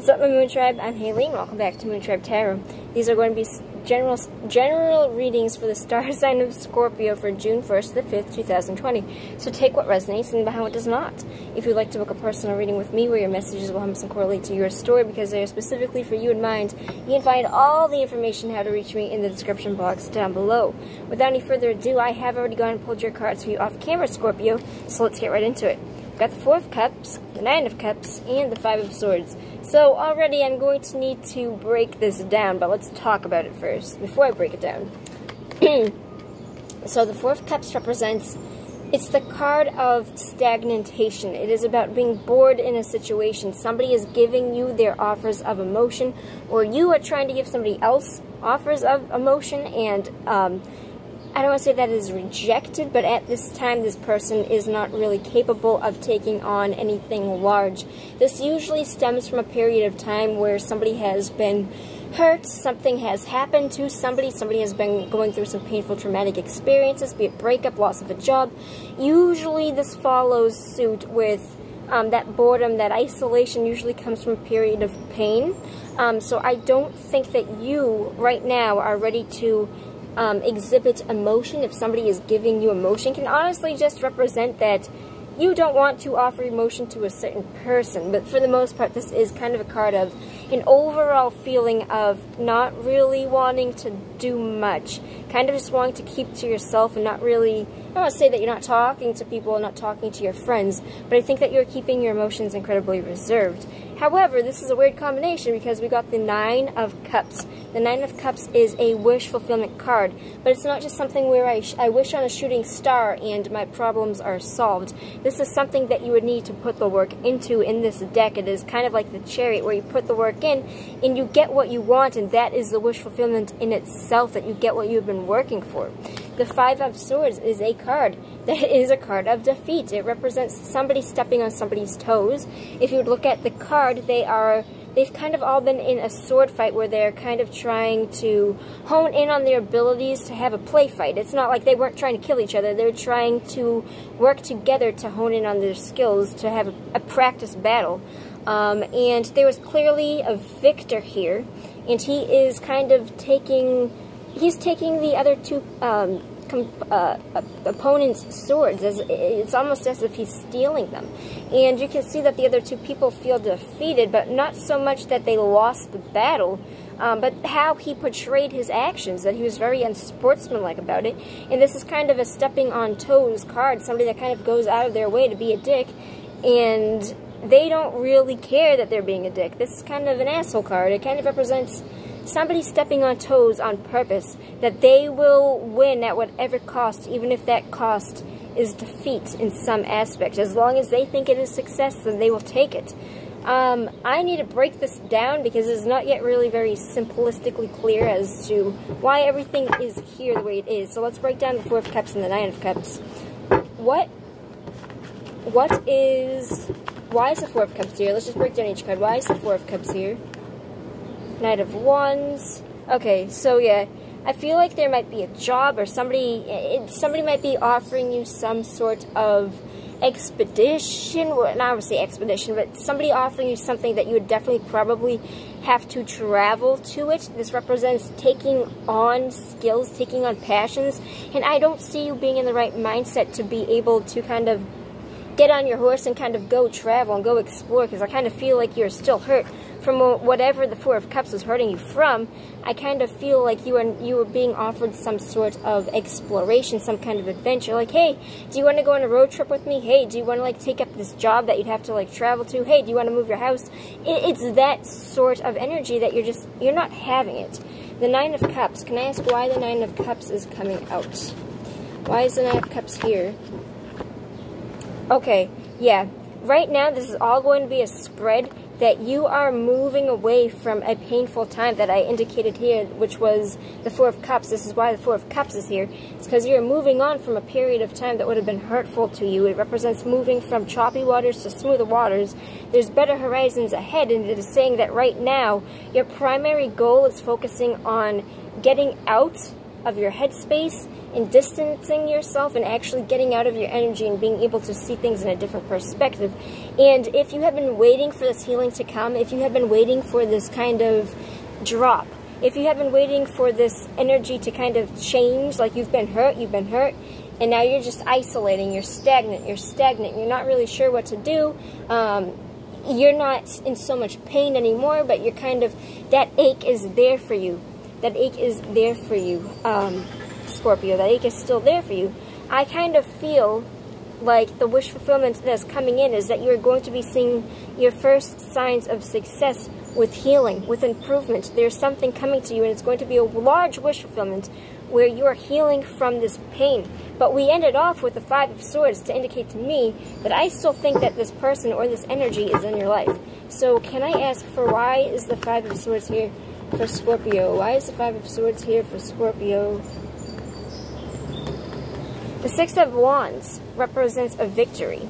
What's up, my Moon Tribe? I'm Haley, and welcome back to Moon Tribe Tarot. These are going to be general readings for the star sign of Scorpio for June 1st to the 5th, 2020. So take what resonates and behind what does not. If you'd like to book a personal reading with me where your messages will help and correlate to your story because they are specifically for you in mind, you can find all the information how to reach me in the description box down below. Without any further ado, I have already gone and pulled your cards for you off camera, Scorpio, so let's get right into it. Got the Four of Cups, the Nine of Cups, and the Five of Swords. So already I'm going to need to break this down, but let's talk about it first, before I break it down. So the Four of Cups represents, it's the card of stagnation. It is about being bored in a situation. Somebody is giving you their offers of emotion, or you are trying to give somebody else offers of emotion, and I don't want to say that is rejected, but at this time, this person is not really capable of taking on anything large. This usually stems from a period of time where somebody has been hurt, something has happened to somebody has been going through some painful, traumatic experiences, be it breakup, loss of a job. Usually this follows suit with that boredom, that isolation usually comes from a period of pain. So I don't think that you, right now, are ready to exhibit emotion. If somebody is giving you emotion, can honestly just represent that you don't want to offer emotion to a certain person. But for the most part, this is kind of a card of an overall feeling of not really wanting to do much. Kind of just wanting to keep to yourself and not really, I don't want to say that you're not talking to people and not talking to your friends, but I think that you're keeping your emotions incredibly reserved. However, this is a weird combination because we got the Nine of Cups. The Nine of Cups is a wish fulfillment card, but it's not just something where I wish on a shooting star and my problems are solved. This is something that you would need to put the work into in this deck. It is kind of like the Chariot, where you put the work in and you get what you want, and that is the wish fulfillment in itself, that you get what you've been working for. The Five of Swords is a card that is a card of defeat. It represents somebody stepping on somebody's toes. If you would look at the card, they've kind of all been in a sword fight where they're kind of trying to hone in on their abilities to have a play fight. It's not like they weren't trying to kill each other. They're trying to work together to hone in on their skills, to have a practice battle. And there was clearly a victor here, and he is kind of taking the other two opponent's swords. It's almost as if he's stealing them. And you can see that the other two people feel defeated, but not so much that they lost the battle, but how he portrayed his actions, that he was very unsportsmanlike about it. And this is kind of a stepping on toes card, somebody that kind of goes out of their way to be a dick, and they don't really care that they're being a dick. This is kind of an asshole card. It kind of represents somebody stepping on toes on purpose, that they will win at whatever cost, even if that cost is defeat in some aspect. As long as they think it is success, then they will take it. I need to break this down because it's not yet really very simplistically clear as to why everything is here the way it is. So let's break down the Four of Cups and the Nine of Cups. Why is the Four of Cups here? Let's just break down each card. Why is the Four of Cups here? Knight of Wands. Okay, so yeah, I feel like there might be a job, or somebody might be offering you some sort of expedition. Well, not to say expedition, but somebody offering you something that you would definitely probably have to travel to it. This represents taking on skills, taking on passions, and I don't see you being in the right mindset to be able to kind of get on your horse and kind of go travel and go explore, because I kind of feel like you're still hurt from whatever the Four of Cups was hurting you from. I kind of feel like you were being offered some sort of exploration, some kind of adventure. Like, hey, do you want to go on a road trip with me? Hey, do you want to like take up this job that you'd have to like travel to? Hey, do you want to move your house? It's that sort of energy that you're not having it. The Nine of Cups. Can I ask why the Nine of Cups is coming out? Why is the Nine of Cups here? Okay, yeah. Right now, this is all going to be a spread that you are moving away from a painful time that I indicated here, which was the Four of Cups. This is why the Four of Cups is here. It's because you're moving on from a period of time that would have been hurtful to you. It represents moving from choppy waters to smoother waters. There's better horizons ahead, and it is saying that right now, your primary goal is focusing on getting out of your headspace and distancing yourself and actually getting out of your energy and being able to see things in a different perspective. And if you have been waiting for this healing to come, if you have been waiting for this kind of drop, if you have been waiting for this energy to kind of change, like you've been hurt, and now you're just isolating, you're stagnant, you're not really sure what to do, you're not in so much pain anymore, but you're kind of, that ache is there for you. That ache is there for you, Scorpio. That ache is still there for you. I kind of feel like the wish fulfillment that's coming in is that you're going to be seeing your first signs of success with healing, with improvement. There's something coming to you, and it's going to be a large wish fulfillment where you are healing from this pain. But we ended off with the Five of Swords to indicate to me that I still think that this person or this energy is in your life. So can I ask for why is the Five of Swords here for Scorpio? Why is the Five of Swords here for Scorpio? The Six of Wands represents a victory.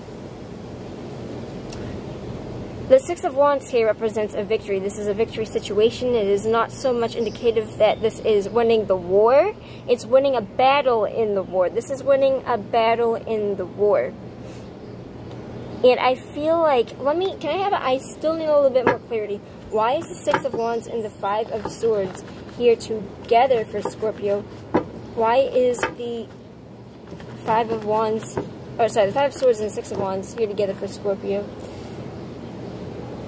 The Six of Wands here represents a victory. This is a victory situation. It is not so much indicative that this is winning the war. It's winning a battle in the war. This is winning a battle in the war. And I feel like, I still need a little bit more clarity. Why is the Six of Wands and the Five of Swords here together for Scorpio? Why is the Five of Wands, the Five of Swords and the Six of Wands here together for Scorpio?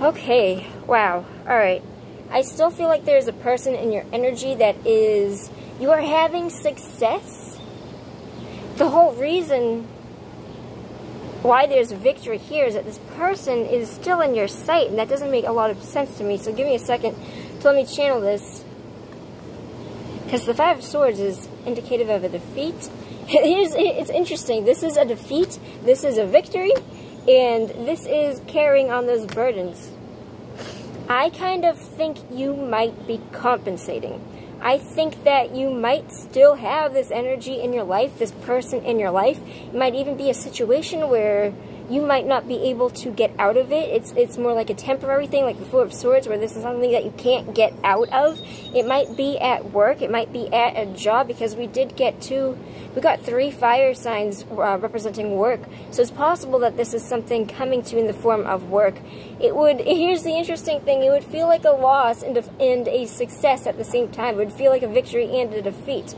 Okay, wow, alright. I still feel like there's a person in your energy that is, you are having success. The whole reason why there's victory here is that this person is still in your sight, and that doesn't make a lot of sense to me. So give me a second to let me channel this, because the Five of Swords is indicative of a defeat. It's interesting. This is a defeat, this is a victory, and this is carrying on those burdens. I kind of think you might be compensating. I think that you might still have this energy in your life, this person in your life. It might even be a situation where you might not be able to get out of it. It's more like a temporary thing, like the Four of Swords, where this is something that you can't get out of. It might be at work, it might be at a job, because we got 3 fire signs representing work. So it's possible that this is something coming to you in the form of work. Here's the interesting thing, it would feel like a loss and a success at the same time. It would feel like a victory and a defeat.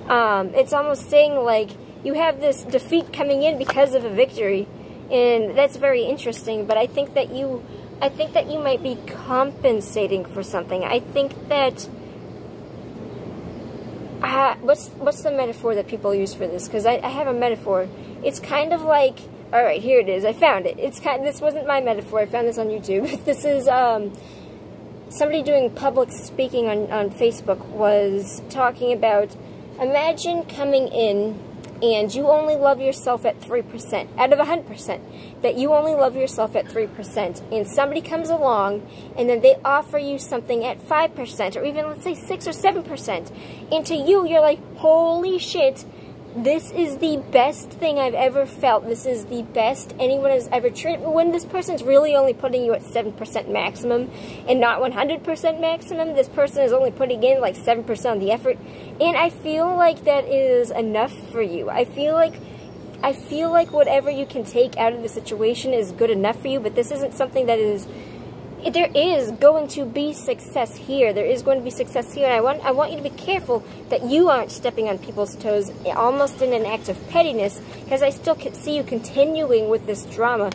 It's almost saying like you have this defeat coming in because of a victory. And that's very interesting, but I think that you might be compensating for something. I think that what's the metaphor that people use for this? Because I have a metaphor. It's kind of like, all right, here it is. I found it. This wasn't my metaphor. I found this on YouTube. This is somebody doing public speaking on Facebook was talking about, imagine coming in and you only love yourself at 3%, out of 100%, that you only love yourself at 3%, and somebody comes along, and then they offer you something at 5%, or even, let's say, 6 or 7%, and to you, you're like, holy shit, this is the best thing I've ever felt, this is the best anyone has ever treated, when this person's really only putting you at 7% maximum, and not 100% maximum, this person is only putting in like 7% of the effort, and I feel like that is enough for you. I feel like whatever you can take out of the situation is good enough for you, but this isn't something that is, there is going to be success here. There is going to be success here, and I want you to be careful that you aren't stepping on people's toes, almost in an act of pettiness, because I still see you continuing with this drama.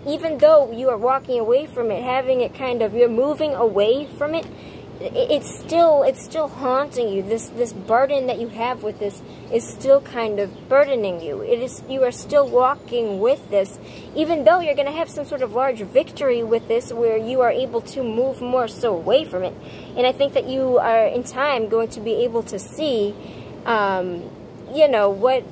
Even though you are walking away from it, having it kind of, you're moving away from it, it's still haunting you. This burden that you have with this is still kind of burdening you. You are still walking with this, even though you're going to have some sort of large victory with this, where you are able to move more so away from it. And I think that you are in time going to be able to see, you know,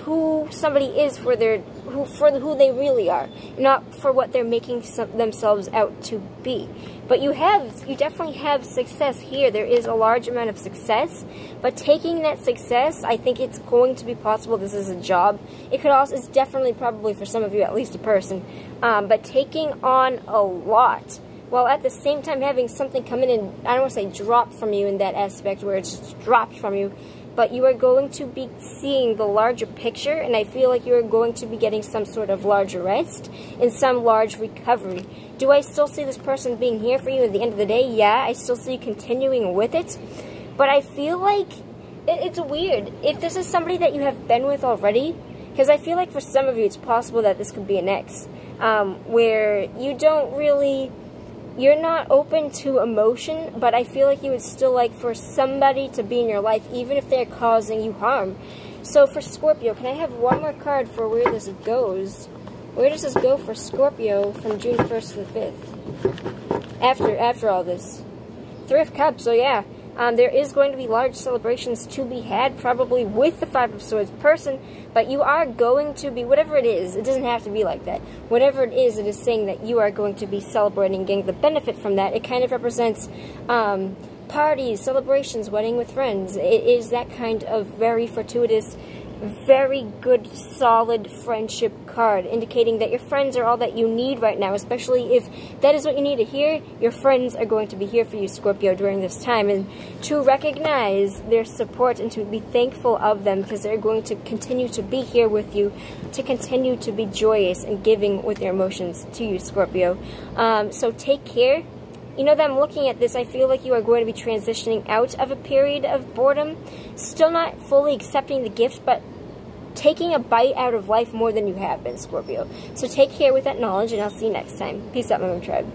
who somebody is for who they really are, not for what they're making themselves out to be. But you definitely have success here. There is a large amount of success, but taking that success, I think it's going to be possible. This is a job. It's definitely probably for some of you at least a person, but taking on a lot while at the same time having something come in and, I don't want to say drop from you in that aspect where it's just dropped from you, but you are going to be seeing the larger picture, and I feel like you are going to be getting some sort of large rest and some large recovery. Do I still see this person being here for you at the end of the day? Yeah, I still see you continuing with it, but I feel like it's weird. If this is somebody that you have been with already, because I feel like for some of you it's possible that this could be an ex, where you don't really... You're not open to emotion, but I feel like you would still like for somebody to be in your life, even if they're causing you harm. So for Scorpio, can I have one more card for where this goes? Where does this go for Scorpio from June 1st to the 5th? After all this. Three of Cups, so yeah. There is going to be large celebrations to be had, probably with the Five of Swords person, but you are going to be, whatever it is, it doesn't have to be like that. Whatever it is saying that you are going to be celebrating, getting the benefit from that. It kind of represents parties, celebrations, wedding with friends. It is that kind of very fortuitous, very good, solid friendship card, indicating that your friends are all that you need right now, especially if that is what you need to hear. Your friends are going to be here for you, Scorpio, during this time, and to recognize their support and to be thankful of them, because they're going to continue to be here with you, to continue to be joyous and giving with their emotions to you, Scorpio. So take care. You know that I'm looking at this, I feel like you are going to be transitioning out of a period of boredom. Still not fully accepting the gift, but taking a bite out of life more than you have been, Scorpio. So take care with that knowledge, and I'll see you next time. Peace out, my Moon Tribe.